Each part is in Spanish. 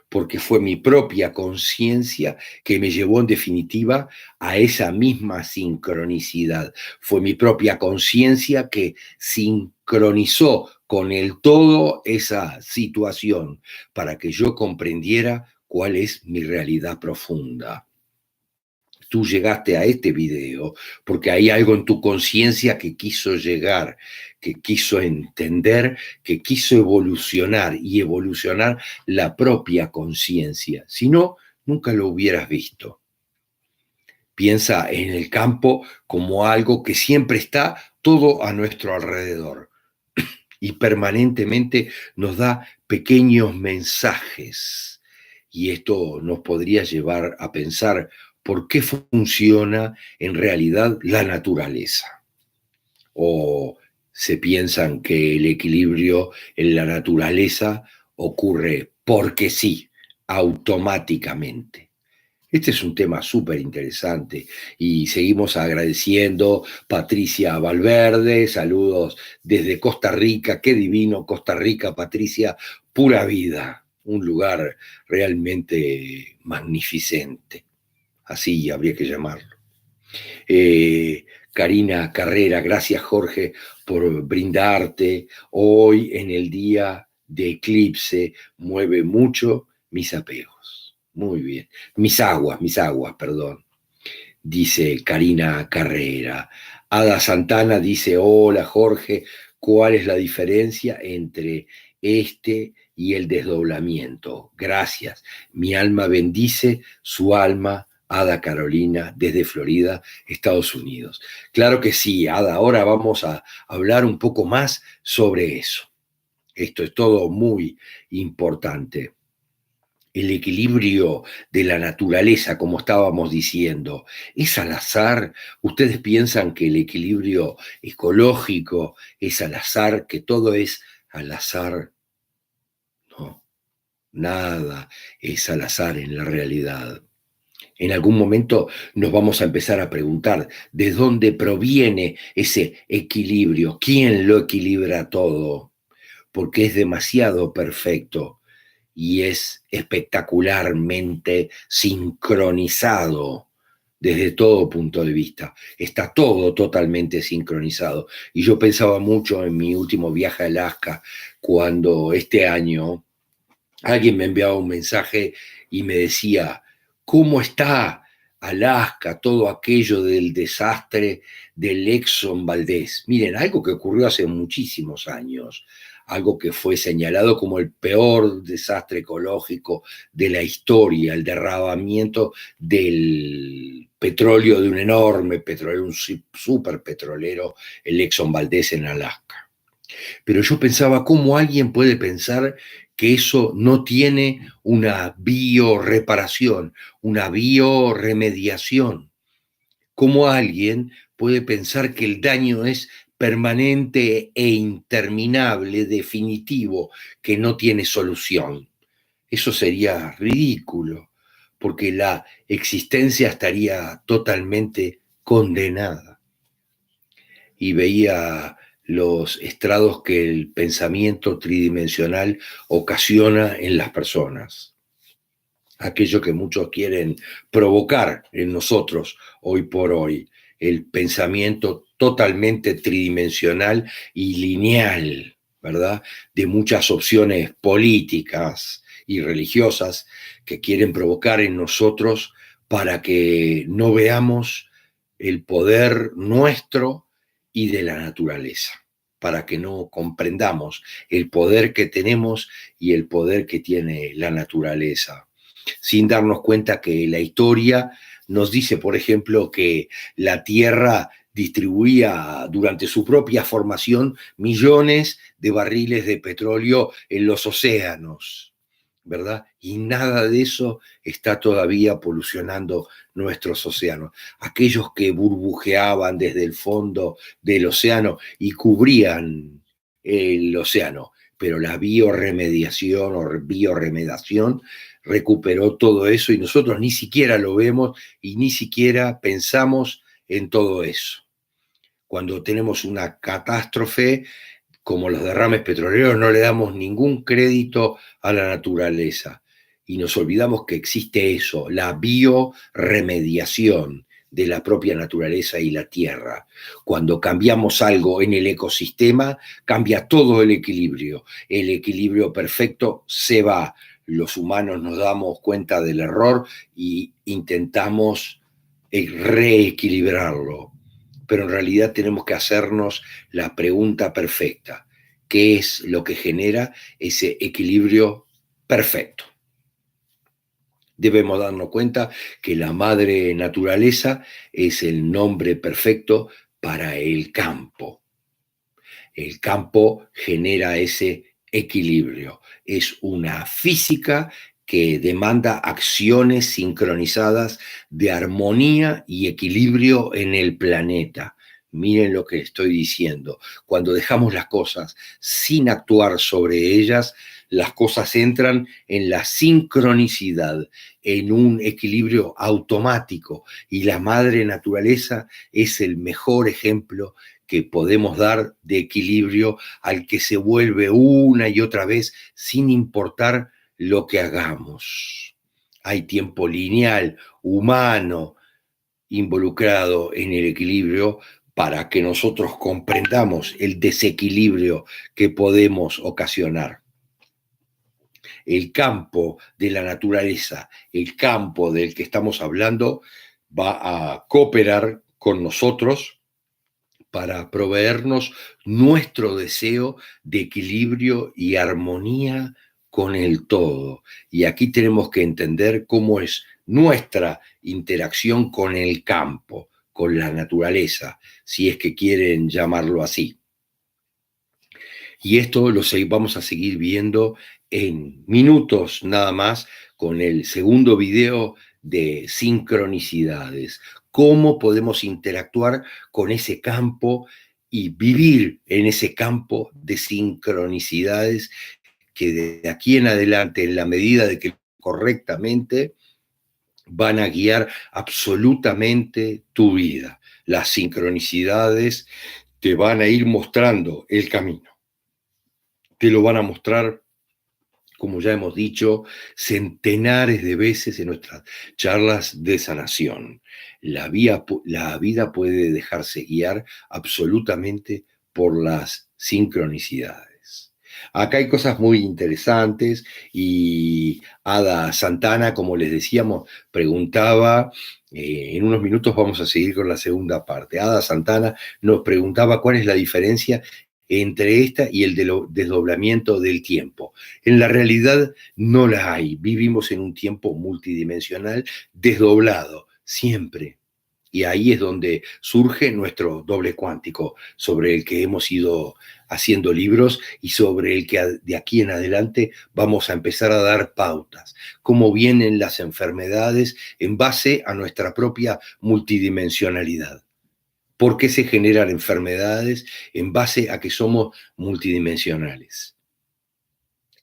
porque fue mi propia conciencia que me llevó en definitiva a esa misma sincronicidad. Fue mi propia conciencia que sincronizó con el todo esa situación para que yo comprendiera cuál es mi realidad profunda. Tú llegaste a este video porque hay algo en tu conciencia que quiso llegar, que quiso entender, que quiso evolucionar y evolucionar la propia conciencia. Si no, nunca lo hubieras visto. Piensa en el campo como algo que siempre está todo a nuestro alrededor y permanentemente nos da pequeños mensajes. Y esto nos podría llevar a pensar por qué funciona en realidad la naturaleza. O se piensan que el equilibrio en la naturaleza ocurre porque sí, automáticamente. Este es un tema súper interesante y seguimos agradeciendo Patricia Valverde, saludos desde Costa Rica, qué divino Costa Rica, Patricia, pura vida, un lugar realmente magnificente, así habría que llamarlo. Karina Carrera, gracias Jorge por brindarte hoy en el día de eclipse, mueve mucho mis apegos. Muy bien, mis aguas, perdón, dice Karina Carrera. Ada Santana dice, hola Jorge, ¿cuál es la diferencia entre este y el desdoblamiento? Gracias, mi alma bendice su alma. Ada Carolina, desde Florida, Estados Unidos. Claro que sí, Ada, ahora vamos a hablar un poco más sobre eso. Esto es todo muy importante. El equilibrio de la naturaleza, como estábamos diciendo, ¿es al azar? ¿Ustedes piensan que el equilibrio ecológico es al azar, que todo es al azar? No, nada es al azar en la realidad. En algún momento nos vamos a empezar a preguntar de dónde proviene ese equilibrio, quién lo equilibra todo, porque es demasiado perfecto y es espectacularmente sincronizado desde todo punto de vista. Está todo totalmente sincronizado. Y yo pensaba mucho en mi último viaje a Alaska, cuando este año alguien me enviaba un mensaje y me decía, ¿cómo está Alaska, todo aquello del desastre del Exxon Valdez? Miren, algo que ocurrió hace muchísimos años, algo que fue señalado como el peor desastre ecológico de la historia, el derramamiento del petróleo de un enorme petrolero, un super petrolero, el Exxon Valdez en Alaska. Pero yo pensaba, ¿cómo alguien puede pensar que eso no tiene una bioreparación, una bioremediación? ¿Cómo alguien puede pensar que el daño es permanente e interminable, definitivo, que no tiene solución? Eso sería ridículo, porque la existencia estaría totalmente condenada. Y veía los estrados que el pensamiento tridimensional ocasiona en las personas. Aquello que muchos quieren provocar en nosotros hoy por hoy, el pensamiento totalmente tridimensional y lineal, ¿verdad? De muchas opciones políticas y religiosas que quieren provocar en nosotros para que no veamos el poder nuestro y de la naturaleza, para que no comprendamos el poder que tenemos y el poder que tiene la naturaleza, sin darnos cuenta que la historia nos dice, por ejemplo, que la Tierra distribuía durante su propia formación millones de barriles de petróleo en los océanos, ¿verdad? Y nada de eso está todavía polucionando nuestros océanos. Aquellos que burbujeaban desde el fondo del océano y cubrían el océano, pero la bioremediación o bioremediación recuperó todo eso y nosotros ni siquiera lo vemos y ni siquiera pensamos en todo eso. Cuando tenemos una catástrofe como los derrames petroleros, no le damos ningún crédito a la naturaleza. y nos olvidamos que existe eso, la bioremediación de la propia naturaleza y la tierra. Cuando cambiamos algo en el ecosistema, cambia todo el equilibrio. El equilibrio perfecto se va. Los humanos nos damos cuenta del error y intentamos reequilibrarlo. Pero en realidad tenemos que hacernos la pregunta perfecta. ¿Qué es lo que genera ese equilibrio perfecto? Debemos darnos cuenta que la madre naturaleza es el nombre perfecto para el campo. El campo genera ese equilibrio. Es una física que demanda acciones sincronizadas de armonía y equilibrio en el planeta. Miren lo que estoy diciendo. Cuando dejamos las cosas sin actuar sobre ellas, las cosas entran en la sincronicidad, en un equilibrio automático. Y la madre naturaleza es el mejor ejemplo que podemos dar de equilibrio al que se vuelve una y otra vez sin importar lo que hagamos. Hay tiempo lineal, humano, involucrado en el equilibrio para que nosotros comprendamos el desequilibrio que podemos ocasionar. El campo de la naturaleza, el campo del que estamos hablando, va a cooperar con nosotros para proveernos nuestro deseo de equilibrio y armonía con el todo. Y aquí tenemos que entender cómo es nuestra interacción con el campo, con la naturaleza, si es que quieren llamarlo así. Y esto lo vamos a seguir viendo en minutos nada más con el segundo video de sincronicidades. Cómo podemos interactuar con ese campo y vivir en ese campo de sincronicidades que de aquí en adelante, en la medida de que correctamente, van a guiar absolutamente tu vida. Las sincronicidades te van a ir mostrando el camino. Te lo van a mostrar, como ya hemos dicho, centenares de veces en nuestras charlas de sanación. La vida puede dejarse guiar absolutamente por las sincronicidades. Acá hay cosas muy interesantes y Ada Santana, como les decíamos, preguntaba, en unos minutos vamos a seguir con la segunda parte. Ada Santana nos preguntaba cuál es la diferencia entre esta y el desdoblamiento del tiempo. En la realidad no la hay. Vivimos en un tiempo multidimensional desdoblado, siempre. Y ahí es donde surge nuestro doble cuántico, sobre el que hemos ido haciendo libros y sobre el que de aquí en adelante vamos a empezar a dar pautas. Cómo vienen las enfermedades en base a nuestra propia multidimensionalidad. ¿Por qué se generan enfermedades? En base a que somos multidimensionales,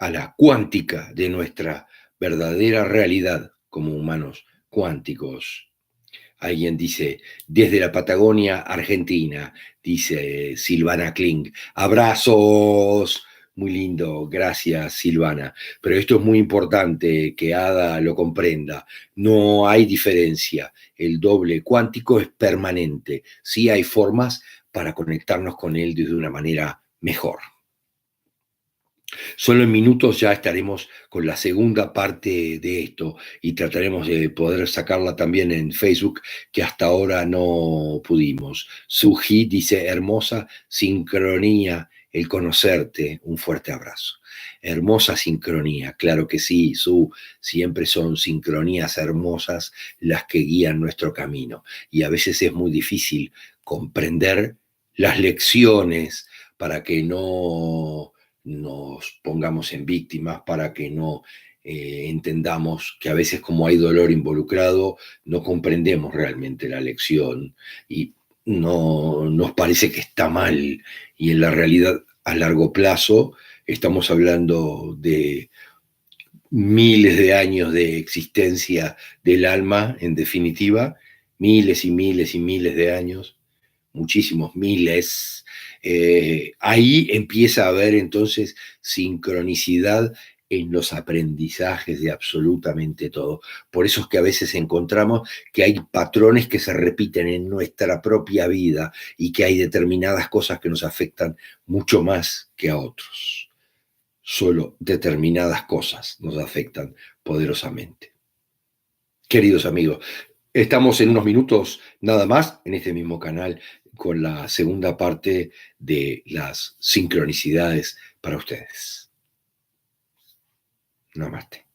a la cuántica de nuestra verdadera realidad como humanos cuánticos. Alguien dice, desde la Patagonia, Argentina, dice Silvana Kling. Abrazos, muy lindo, gracias Silvana. Pero esto es muy importante que Ada lo comprenda. No hay diferencia. El doble cuántico es permanente. Sí hay formas para conectarnos con él de una manera mejor. Solo en minutos ya estaremos con la segunda parte de esto y trataremos de poder sacarla también en Facebook, que hasta ahora no pudimos. Suji dice, hermosa sincronía el conocerte, un fuerte abrazo. Hermosa sincronía, claro que sí, siempre son sincronías hermosas las que guían nuestro camino. Y a veces es muy difícil comprender las lecciones para que no nos pongamos en víctimas, para que no entendamos que a veces como hay dolor involucrado, no comprendemos realmente la lección y no nos parece que está mal. Y en la realidad, a largo plazo, estamos hablando de miles de años de existencia del alma, en definitiva, miles y miles y miles de años, muchísimos miles. Ahí empieza a haber entonces sincronicidad en los aprendizajes de absolutamente todo. Por eso es que a veces encontramos que hay patrones que se repiten en nuestra propia vida y que hay determinadas cosas que nos afectan mucho más que a otros. Solo determinadas cosas nos afectan poderosamente. Queridos amigos, estamos en unos minutos nada más en este mismo canal con la segunda parte de las sincronicidades para ustedes. Namaste.